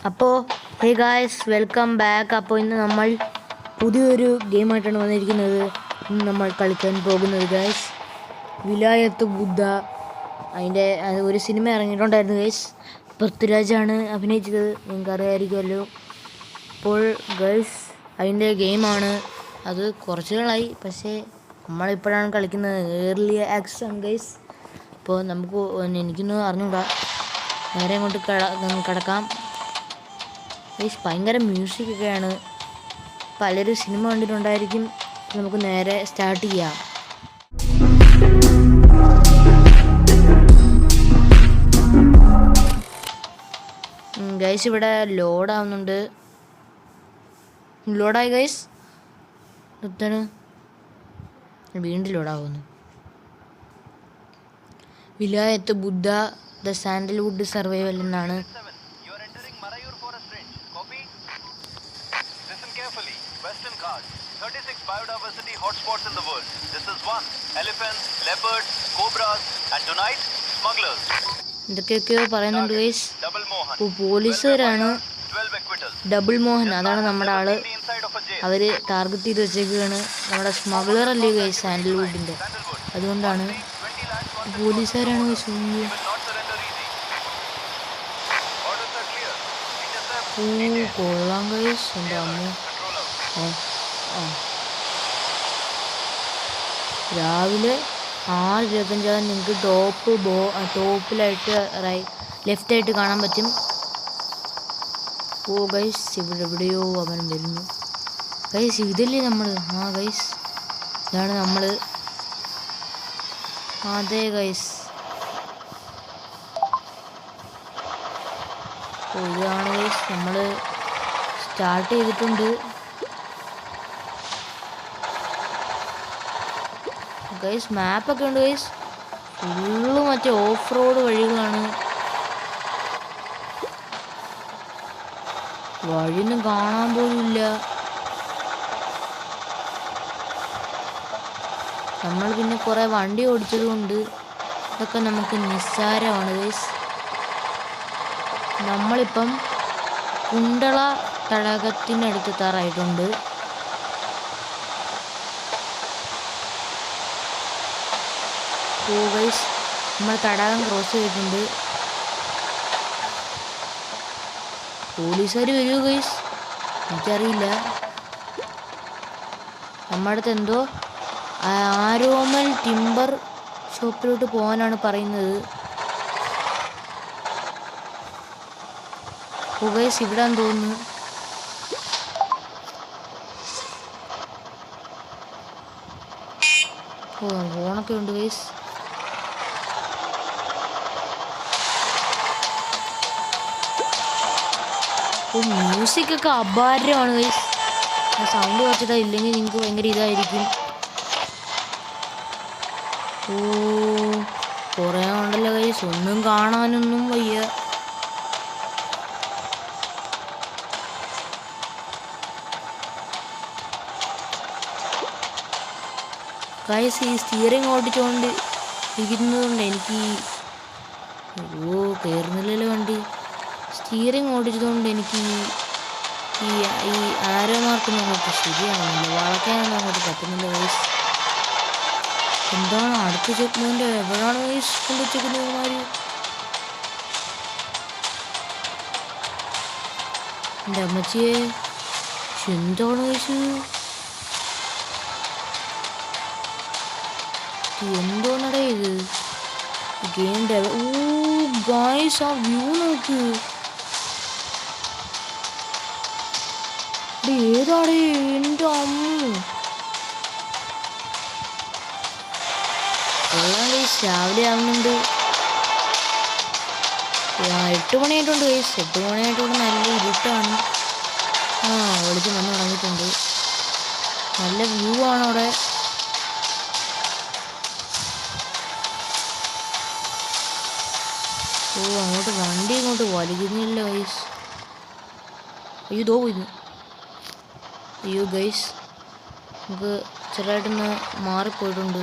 അപ്പോൾ hey guys welcome back. അപ്പോൾ ഇന്ന് നമ്മൾ പുതിയൊരു ഗെയിമായിട്ടാണ് വന്നിരിക്കുന്നത്. ഇന്ന് നമ്മൾ കളിക്കാൻ പോകുന്നത് ഗായ്സ് വിലായത്ത് ബുദ്ധ. അതിൻ്റെ ഒരു സിനിമ ഇറങ്ങിയിട്ടുണ്ടായിരുന്നു ഗായ്സ്. പൃഥ്വിരാജാണ് അഭിനയിച്ചത്, നിങ്ങൾക്ക് അറിയാമായിരിക്കുമല്ലോ. അപ്പോൾ ഗായ്സ് അതിൻ്റെ ഗെയിമാണ്. അത് കുറച്ചുകളായി, പക്ഷേ നമ്മളിപ്പോഴാണ് കളിക്കുന്നത്. ഏർലി ആക്സസ് ആണ് ഗായ്സ്. അപ്പോൾ നമുക്ക് എനിക്കൊന്നും അറിഞ്ഞൂടാ, നേരെ അങ്ങോട്ട് കിടക്കാം. ഭയങ്കര മ്യൂസിക്കൊക്കെയാണ്. പലരും സിനിമ കണ്ടിട്ടുണ്ടായിരിക്കും. നമുക്ക് നേരെ സ്റ്റാർട്ട് ചെയ്യാം. ഗൈസ് ഇവിടെ ലോഡാവുന്നുണ്ട്. ലോഡായി ഗൈസ്, എന്താണ് വീണ്ടും ലോഡാവുന്നു. വിലായത്ത് ബുദ്ധ ദ സാൻഡൽവുഡ് സർവൈവൽ എന്നാണ്. Western Ghats, 36 biodiversity hotspots in the world. This is one. Elephants, leopards, cobras, and tonight, smugglers. എന്തൊക്കെയൊക്കെയോ പറയുന്നുണ്ട് ഗൈസ്. പോലീസുകാരാണ്. ഡബിൾ മോഹൻ, അതാണ് നമ്മുടെ ആള്. അവര് ടാർഗറ്റ് ചെയ്ത് വെച്ചേക്കുകയാണ്. നമ്മുടെ സ്മഗ്ലർ അല്ലേ ഗൈസ്, സാൻഡൽവുഡിന്റെ. അതുകൊണ്ടാണ് പോലീസുകാരാണ് ഗൈസ്. കൊള്ളാം ഗൈസ്, എൻ്റെ അമ്മ. രാവിലെ 6:25 നിങ്ങൾക്ക് ടോപ്പിലായിട്ട് ലെഫ്റ്റായിട്ട് കാണാൻ പറ്റും. ഓ ഗൈസ്, ഇവിടെ എവിടെയോ അവൻ വരുന്നു ഗൈസ്. ഇതല്ലേ നമ്മൾ? ഗൈസ് ഇതാണ് നമ്മൾ. അതെ ഗൈസ്, ഇതാണ് ഗൈസ്. നമ്മൾ സ്റ്റാർട്ട് ചെയ്തിട്ടുണ്ട് ഗൈസ്. മാപ്പൊക്കെ ഉണ്ട് ഗൈസ്. ഫുള്ള് മറ്റേ ഓഫ് റോഡ് വഴികളാണ്. വഴിയൊന്നും കാണാൻ പോലും ഇല്ല. നമ്മൾ പിന്നെ കുറേ വണ്ടി ഓടിച്ചത് കൊണ്ട് ഇതൊക്കെ നമുക്ക് നിസ്സാരമാണ് ഗൈസ്. നമ്മളിപ്പം കുണ്ടള തടാകത്തിനടുത്ത് എത്താറായിട്ടുണ്ട്. ഓ ഗൈസ്, നമ്മൾ തടാകം ക്രോസ് ചെയ്തിട്ടുണ്ട്. പോലീസുകാർ വരുമോ ഗൈസ്? എനിക്കറിയില്ല. നമ്മുടെ അടുത്ത് എന്തോ ആരോമൽ ടിമ്പർ ഷോപ്പിലോട്ട് പോകാനാണ് പറയുന്നത്. ഓ ഗൈസ്, ഇവിടാന്ന് തോന്നുന്നു. ഓണൊക്കെ ഉണ്ട് ഗൈസ്. മ്യൂസിക്കൊക്കെ അപാരമാണ് ഗൈസ്. സൗണ്ട് കുറച്ചിട്ടാ, ഇല്ലെങ്കിൽ നിങ്ങൾക്ക് ഭയങ്കര ഇതായിരിക്കും. കുറേ ഉണ്ടല്ലോ ഗൈസ്, ഒന്നും കാണാനൊന്നും വയ്യ. ഗൈസ് ഈ സ്റ്റിയറിങ് ഓടിച്ചുകൊണ്ട് ഇരിക്കുന്നതുകൊണ്ട് എനിക്ക് കയറുന്നില്ലല്ലോ വണ്ടി. സ്റ്റിയറിങ് ഓടിച്ചതുകൊണ്ട് എനിക്ക് ഈ ആരോ മാർക്കൊന്നും അങ്ങോട്ട് ശരിയാകുന്നില്ല, വളയ്ക്കാനൊന്നും അങ്ങോട്ട് പറ്റുന്നില്ല ഗൈസ്. എന്താണ് അടുത്ത ചെക്ക് പോയിന്റ്? എവിടെയാണ് ഗൈസ് കൊണ്ടുവച്ചേക്കുന്നവന്മാര്? എൻ്റെ അമ്മച്ചിയെ, എന്താണ് ഗൈസ്? എന്തോന്നടേ ഇത് ഗെയിം ഗൈസ്, ആ വ്യൂ നോക്ക്. ഏതാടേ എൻ്റെ അമ്മ. കൊള്ളാം ഗൈസ്, രാവിലെ ആവുന്നുണ്ട്. 8 മണിയായിട്ടുണ്ട് ഗൈസ്. 8 മണിയായിട്ടുണ്ട്. നല്ല ഇരുട്ടാണ്. വെളിച്ചം വന്ന് തുടങ്ങിയിട്ടുണ്ട്. നല്ല വ്യൂ ആണ് അവിടെ. അങ്ങോട്ട് വണ്ടി ഇങ്ങോട്ട് വലിക്കുന്നില്ല ഗൈസ്. അയ്യോ പോയിരുന്നു. അയ്യോ ഗൈസ്, നമുക്ക് ചെറുതായിട്ടൊന്ന് മാറിപ്പോയിട്ടുണ്ട്.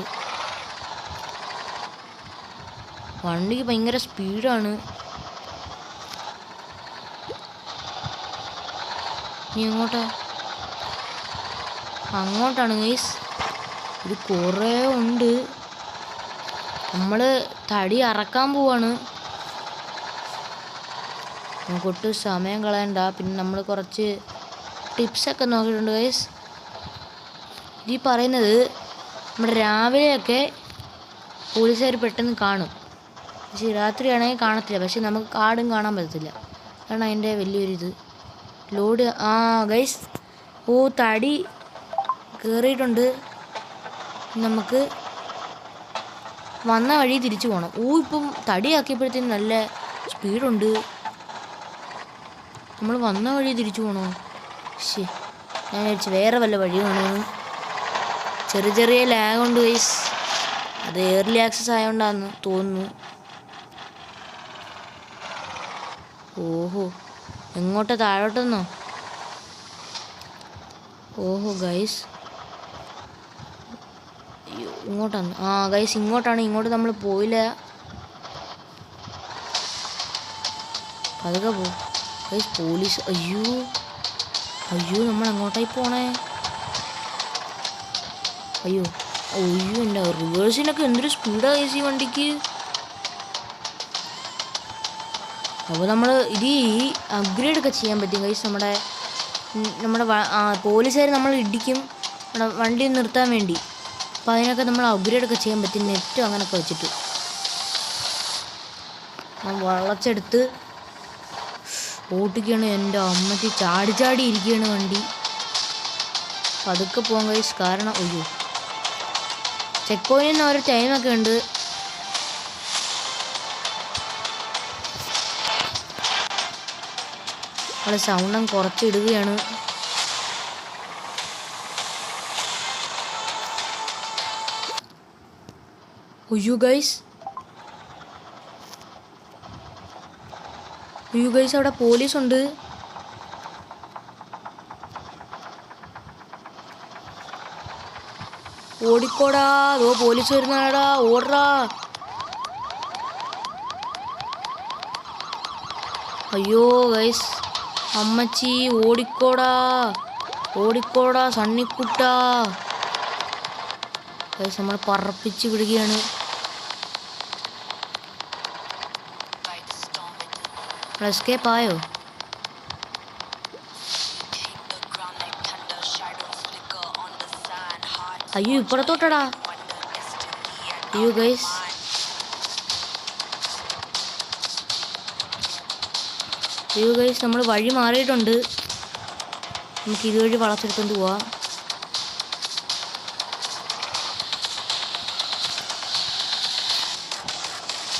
വണ്ടിക്ക് ഭയങ്കര സ്പീഡാണ്. ഇനി എങ്ങോട്ടാ? അങ്ങോട്ടാണ് ഗൈസ്. ഇത് കുറേ ഉണ്ട്. നമ്മൾ തടി അറക്കാൻ പോവാണ്. നമുക്കൊട്ട് സമയം കളയണ്ട. പിന്നെ നമ്മൾ കുറച്ച് ടിപ്സൊക്കെ നോക്കിയിട്ടുണ്ട് ഗൈസ്. ഈ പറയുന്നത് നമ്മുടെ രാവിലെയൊക്കെ പോലീസുകാർ പെട്ടെന്ന് കാണും, പക്ഷേ രാത്രിയാണെങ്കിൽ കാണത്തില്ല. പക്ഷെ നമുക്ക് കാടും കാണാൻ പറ്റത്തില്ല. അതാണ് അതിൻ്റെ വലിയൊരിത്. ലോഡ് ഗൈസ്, തടി കയറിയിട്ടുണ്ട്. നമുക്ക് വന്ന വഴി തിരിച്ചു പോകണം. ഇപ്പം തടിയാക്കിയപ്പോഴത്തേനും നല്ല സ്പീഡുണ്ട്. നമ്മൾ വന്ന വഴി തിരിച്ചു പോകണോ? ശരി, ഞാൻ വിചാരിച്ചു വേറെ വല്ല വഴിയാണോ. ചെറിയ ചെറിയ ലാഗ് ഉണ്ട് ഗൈസ്. അത് എയർലി ആക്സസ് ആയതുകൊണ്ടാന്ന് തോന്നുന്നു. ഓഹോ, എങ്ങോട്ടാ? താഴോട്ടെന്നോ? ഓഹോ ഗൈസ്, ഇങ്ങോട്ടാണ്. ഗൈസ് ഇങ്ങോട്ടാണ്. ഇങ്ങോട്ട് നമ്മൾ പോയില്ല. അതൊക്കെ പോ ഗൈസ്. പോലീസ് അയ്യോ നമ്മൾ എങ്ങോട്ടായി പോണേ? അയ്യോ എൻ്റെ റിവേഴ്സിനൊക്കെ എന്തൊരു സ്പീഡാണ് ഗൈസ് ഈ വണ്ടിക്ക്. അപ്പോൾ നമ്മൾ ഇത് അപ്ഗ്രേഡ് ഒക്കെ ചെയ്യാൻ പറ്റും ഗൈസ്. നമ്മുടെ പോലീസുകാർ നമ്മൾ ഇടിക്കും നമ്മുടെ വണ്ടി നിർത്താൻ വേണ്ടി. അപ്പോൾ അതിനൊക്കെ നമ്മൾ അപ്ഗ്രേഡ് ഒക്കെ ചെയ്യാൻ പറ്റും, നെറ്റും അങ്ങനെയൊക്കെ വെച്ചിട്ട്. വളച്ചെടുത്ത് ഓട്ടിക്കുകയാണ്. എൻ്റെ അമ്മയ്ക്ക് ചാടി ചാടി ഇരിക്കുകയാണ് വണ്ടി. പതുക്കെ പോകാൻ ഗൈസ്. കാരണം ചെക്ക് പോയിന്റിന് ഓരോ ടൈമൊക്കെ ഉണ്ട്. നമ്മൾ സൗണ്ടും കുറച്ചിടുകയാണ്. ഗൈസ് അവിടെ പോലീസുണ്ട്. ഓടിക്കോടാ, പോലീസ് വരുന്നടാ, ഓടറാ. അയ്യോ ഗൈസ്, അമ്മച്ചി ഓടിക്കോടാ സണ്ണിക്കുട്ടാ. ഗൈസ് നമ്മൾ പറപ്പിച്ച് വിടുകയാണ്. എസ്കേപ്പ് ആയോ? അയ്യോ ഇപ്പുറത്തോട്ടടാ. ഗൈസ് നമ്മൾ വഴി മാറിയിട്ടുണ്ട്. നമുക്ക് ഇതുവഴി വളച്ചെടുത്തോണ്ട് പോവാം.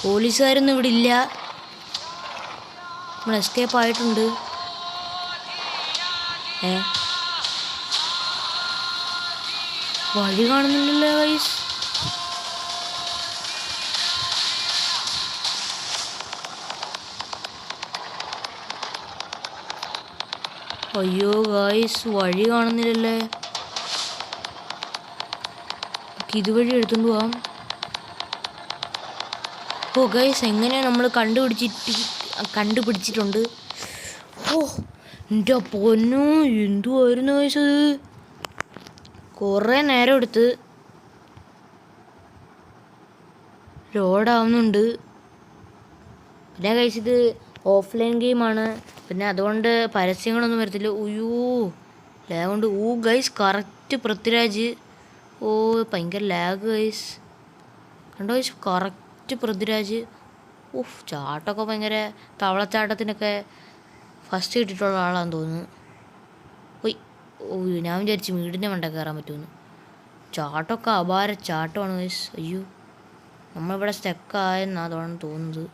പോലീസുകാരൊന്നും ഇവിടെ ഇല്ല. നമ്മൾ എസ്കേപ്പ് ആയിട്ടുണ്ട്. വഴി കാണുന്നില്ലല്ലോ ഗൈസ്. അയ്യോ ഗൈസ്, വഴി കാണുന്നില്ലല്ലേ. ഇതുവഴി എടുത്തോണ്ട് പോവാം. ഗൈസ് എങ്ങനെയാണ് നമ്മൾ കണ്ടുപിടിച്ചിട്ടുണ്ട്. എൻ്റെ പൊന്നോ, എന്തുവായിരുന്നു ഗൈസ് അത്. കുറേ നേരം എടുത്ത് ലോഡാവുന്നുണ്ട്. പിന്നെ ഗൈസ് ഇത് ഓഫ്ലൈൻ ഗെയിമാണ്. പിന്നെ അതുകൊണ്ട് പരസ്യങ്ങളൊന്നും വരത്തില്ല. ലാഗുണ്ട്. Guys correct Prithviraj. ഭയങ്കര ലാഗ് ഗൈസ്. കണ്ടോ ഗൈസ്, കറക്റ്റ് പൃഥ്വിരാജ്. ചാട്ടമൊക്കെ ഭയങ്കര തവളച്ചാട്ടത്തിനൊക്കെ ഫസ്റ്റ് കിട്ടിയിട്ടുള്ള ആളാണെന്ന് തോന്നുന്നു. ഞാൻ വിചാരിച്ചു വീടിൻ്റെ മണ്ട കയറാൻ പറ്റുമെന്ന്. ചാട്ടമൊക്കെ അപാര ചാട്ടമാണ് ഗൈസ്. അയ്യോ നമ്മളിവിടെ സ്റ്റക്കായെന്നാണ് അതാണ് തോന്നുന്നത്.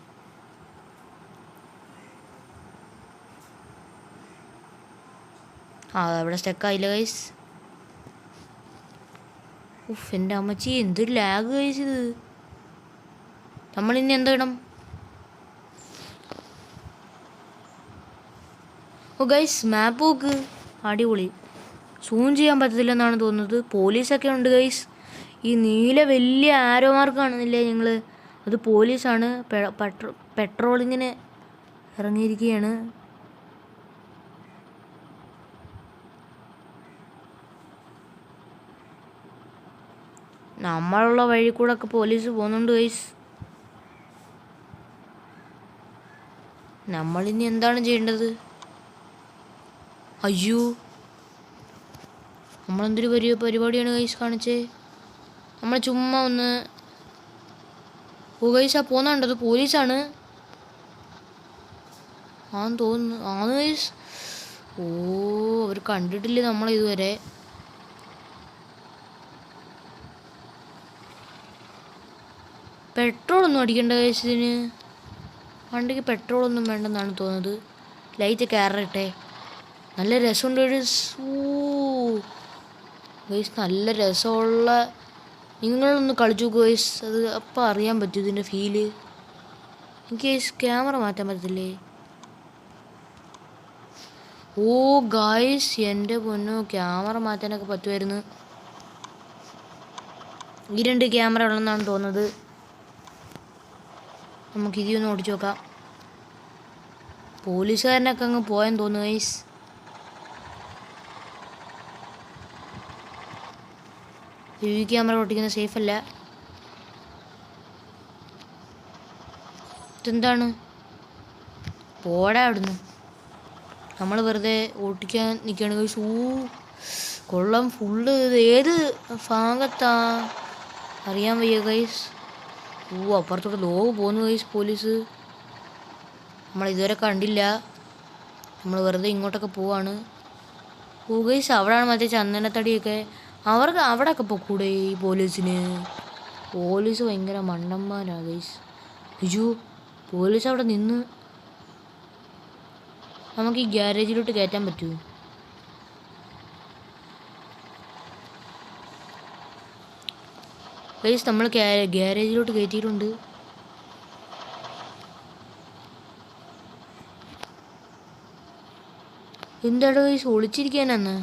അവിടെ സ്റ്റക്കായില്ല ഗൈസ്. എൻ്റെ അമ്മച്ചി എന്തൊരു ലാഗ് ഗൈസ് ഇത്. നമ്മളിനി എന്താ ഇടണം? ഗൈസ് മാപ്പ് നോക്ക്, അടിപൊളി. സൂം ചെയ്യാൻ പറ്റത്തില്ലെന്നാണ് തോന്നുന്നത്. പോലീസൊക്കെ ഉണ്ട് ഗൈസ്. ഈ നീല വലിയ ആരോ മാർക്ക് കാണുന്നില്ലേ നിങ്ങൾ? അത് പോലീസാണ്. പെട്രോളിങ്ങിന് ഇറങ്ങിയിരിക്കുകയാണ്. നമ്മളുള്ള വഴി കൂടെ ഒക്കെ പോലീസ് പോകുന്നുണ്ട് ഗൈസ്. നമ്മളിനി എന്താണ് ചെയ്യേണ്ടത്? അയ്യോ, നമ്മളെന്തൊരു പരിപാടിയാണ് ഗൈസ് കാണിച്ചേ. നമ്മൾ ചുമ്മാ ഒന്ന് ഗൈസ് ആ പോകുന്നുണ്ടത് പോലീസാണ് ആന്ന് തോന്നുന്നു. ആന്ന് ഗൈസ്. ഓ, അവർ കണ്ടിട്ടില്ലേ നമ്മളെ ഇതുവരെ. പെട്രോളൊന്നും അടിക്കണ്ട ഗൈസ് ഇതിന്. വണ്ടിക്ക് പെട്രോളൊന്നും വേണ്ടെന്നാണ് തോന്നുന്നത്. ലൈറ്റ് കയറട്ടെ. നല്ല രസമുണ്ട് ഗൈസ്. ഗൈസ് നല്ല രസമുള്ള, നിങ്ങളൊന്ന് കളിച്ചു ഗൈസ്. അത് അപ്പം അറിയാൻ പറ്റും ഇതിൻ്റെ ഫീല്. എനിക്ക് ഗൈസ് ക്യാമറ മാറ്റാൻ പറ്റത്തില്ലേ? ഓ ഗൈസ്, എൻ്റെ പൊന്നോ, ക്യാമറ മാറ്റാനൊക്കെ പറ്റുമായിരുന്നു. ഈ 2 ക്യാമറ ഉള്ളതെന്നാണ് തോന്നുന്നത്. നമുക്ക് ഇതി ഒന്ന് ഓടിച്ചു നോക്കാം. പോലീസുകാരനൊക്കെ അങ്ങ് പോയെന്ന് തോന്നുന്നു ഗൈസ്. ഈ ക്യാമറ ഓടിക്കുന്നത് സേഫ് അല്ല. ഇതെന്താണ്? പോടാ അവിടുന്ന്. നമ്മൾ വെറുതെ ഓടിക്കാൻ നിൽക്കുകയാണ് ഗൈസ്. കൊള്ളം ഫുള്ള്. ഇത് ഏത് ഭാഗത്താ അറിയാൻ വയ്യ ഗൈസ്. അപ്പുറത്തോട്ട് ലോഗ് പോകുന്നു ഗൈസ് പോലീസ്. നമ്മളിതുവരെ കണ്ടില്ല. നമ്മൾ വെറുതെ ഇങ്ങോട്ടൊക്കെ പോവാണ്. ഗൈസ് അവിടെയാണ് മറ്റേ ചന്ദനത്തടിയൊക്കെ. അവർക്ക് അവിടെയൊക്കെ പൊക്കൂടെ ഈ പോലീസിന്? പോലീസ് ഭയങ്കര മണ്ടന്മാരാണ് ഗൈസ്. അയ്യോ, പോലീസ് അവിടെ നിന്ന്. നമുക്ക് ഈ ഗ്യാരേജിലോട്ട് കയറ്റാൻ പറ്റുമോ? ഗൈസ് നമ്മൾ ഗ്യാരേജിലോട്ട് കയറ്റിയിട്ടുണ്ട്. എന്താണ് ഗൈസ് ഒളിച്ചിരിക്കാനാന്ന്?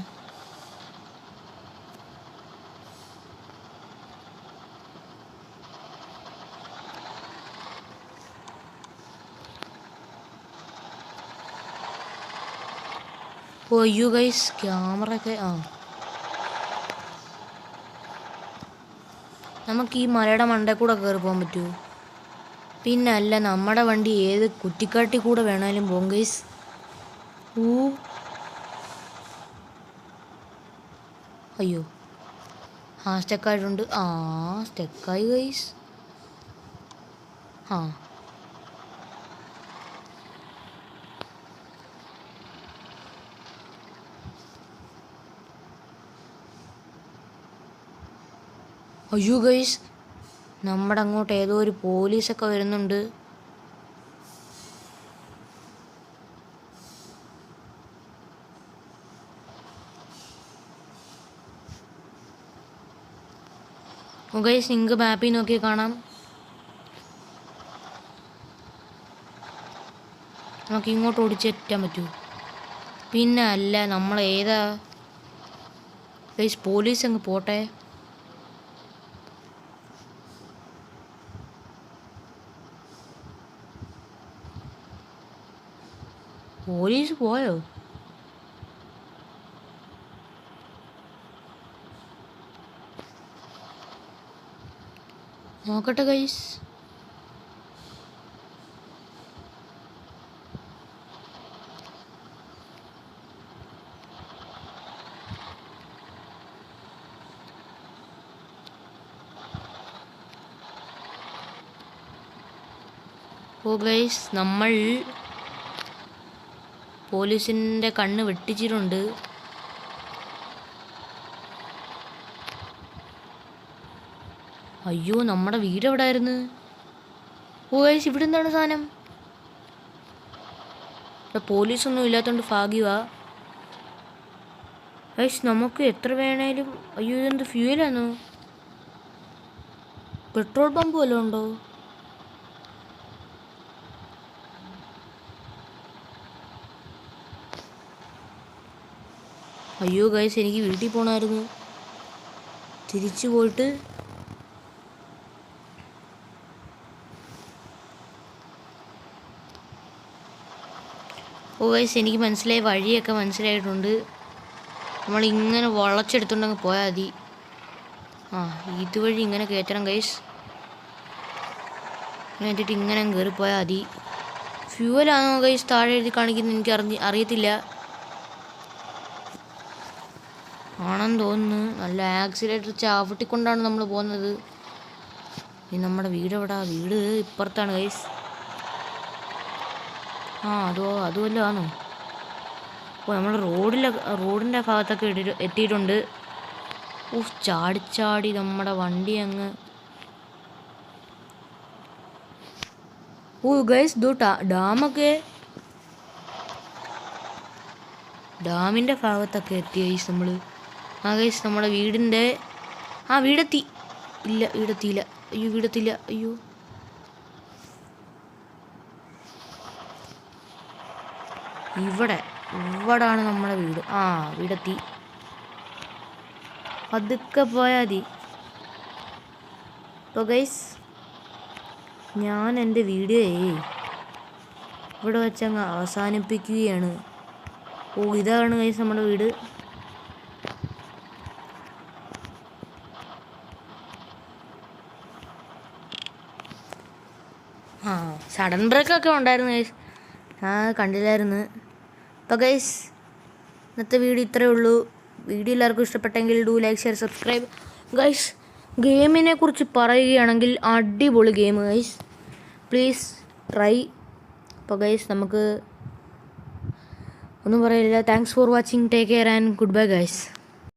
അയ്യോ ഗൈസ് ക്യാമറ ഒക്കെ. നമുക്ക് ഈ മലയുടെ മണ്ടയിൽ കൂടെ കയറി പോകാൻ പറ്റുമോ? പിന്നെ അല്ല, നമ്മുടെ വണ്ടി ഏത് കുറ്റിക്കാട്ടിൽ കൂടെ വേണേലും പോകും ഗൈസ്. അയ്യോ, സ്റ്റെക്കായിട്ടുണ്ട്. സ്റ്റെക്കായി ഗൈസ്. അയ്യോ ഗൈസ്, നമ്മുടെ അങ്ങോട്ട് ഏതോ ഒരു പോലീസൊക്കെ വരുന്നുണ്ട്. ഗൈസ് നിങ്ങൾക്ക് മാപ്പിൽ നോക്കി കാണാം. നമുക്ക് ഇങ്ങോട്ട് ഓടിച്ചെറ്റാൻ പറ്റുമോ? പിന്നെ അല്ല, നമ്മൾ ഏതാ ഗൈസ്? പോലീസ് അങ്ങ് പോട്ടെ. പോലീസ് പോയോ? നോക്കട്ടെ ഗൈസ്. ഗൈസ് നമ്മൾ പോലീസിൻ്റെ കണ്ണ് വെട്ടിച്ചിട്ടുണ്ട്. അയ്യോ, നമ്മുടെ വീട് എവിടെ ആയിരുന്നു? ഗൈസ് ഇവിടെ എന്താണ് സാധനം? ഇവിടെ പോലീസൊന്നും ഇല്ലാത്തതുകൊണ്ട് ഭാഗ്യമാ ഗൈസ്. നമുക്ക് എത്ര വേണേലും. അയ്യോ, ഇതെന്ത് ഫ്യൂവലാണോ? പെട്രോൾ പമ്പ് വല്ലതും ഉണ്ടോ? അയ്യോ ഗൈസ്, എനിക്ക് വീട്ടിൽ പോകണമായിരുന്നു. തിരിച്ചു പോയിട്ട് ഗൈസ് എനിക്ക് മനസ്സിലായി, വഴിയൊക്കെ മനസ്സിലായിട്ടുണ്ട്. നമ്മളിങ്ങനെ വളച്ചെടുത്തുകൊണ്ടങ്ങ് പോയാൽ മതി. ആ ഇതുവഴി ഇങ്ങനെ കയറ്റണം ഗൈസ്. എന്നിട്ട് ഇങ്ങനെ കയറിപ്പോയാൽ മതി. ഫ്യൂവലാണോ ഗൈസ് താഴെ എഴുതി കാണിക്കുന്നത് എനിക്ക് അറിയത്തില്ല. ആണെന്ന് തോന്നുന്നു. നല്ല ആക്സിലേറ്റർ ചാവട്ടിക്കൊണ്ടാണ് നമ്മൾ പോകുന്നത്. ഇനി നമ്മുടെ വീട് എവിടാ? വീട് ഇപ്പുറത്താണ് ഗൈസ്. ആ അതുമല്ല ആണോ? ഓ നമ്മൾ റോഡിൻ്റെ ഭാഗത്തൊക്കെ എത്തിയിട്ടുണ്ട്. ചാടി നമ്മുടെ വണ്ടി അങ്ങ്. ഓ ഗൈസ് ഡാമിൻ്റെ ഭാഗത്തൊക്കെ എത്തി ഗൈസ് നമ്മൾ. ആ ഗൈസ് നമ്മുടെ വീടിൻ്റെ വീടെത്തി. ഇല്ല വീടെത്തിയില്ല. അയ്യോ ഇവിടാണ് നമ്മുടെ വീട്. വീടെത്തി. പതുക്കെ പോയാൽ മതി. അപ്പോൾ ഗൈസ് ഞാൻ എൻ്റെ വീഡിയോയെ ഇവിടെ വെച്ചങ്ങ് അവസാനിപ്പിക്കുകയാണ്. ഇതാണ് ഗൈസ് നമ്മുടെ വീട്. സഡൻ ബ്രേക്കൊക്കെ ഉണ്ടായിരുന്നു ഗൈസ്. കണ്ടില്ലായിരുന്നു. അപ്പോൾ ഗൈസ് ഇന്നത്തെ വീഡിയോ ഇത്രയേ ഉള്ളൂ. വീഡിയോ എല്ലാവർക്കും ഇഷ്ടപ്പെട്ടെങ്കിൽ do like share subscribe. Guys ഗെയിമിനെ കുറിച്ച് പറയുകയാണെങ്കിൽ അടിപൊളി ഗെയിം ഗൈസ്. Please try. അപ്പോൾ ഗൈസ് നമുക്ക് ഒന്നും പറയില്ല. Thanks for watching. Take care and goodbye guys.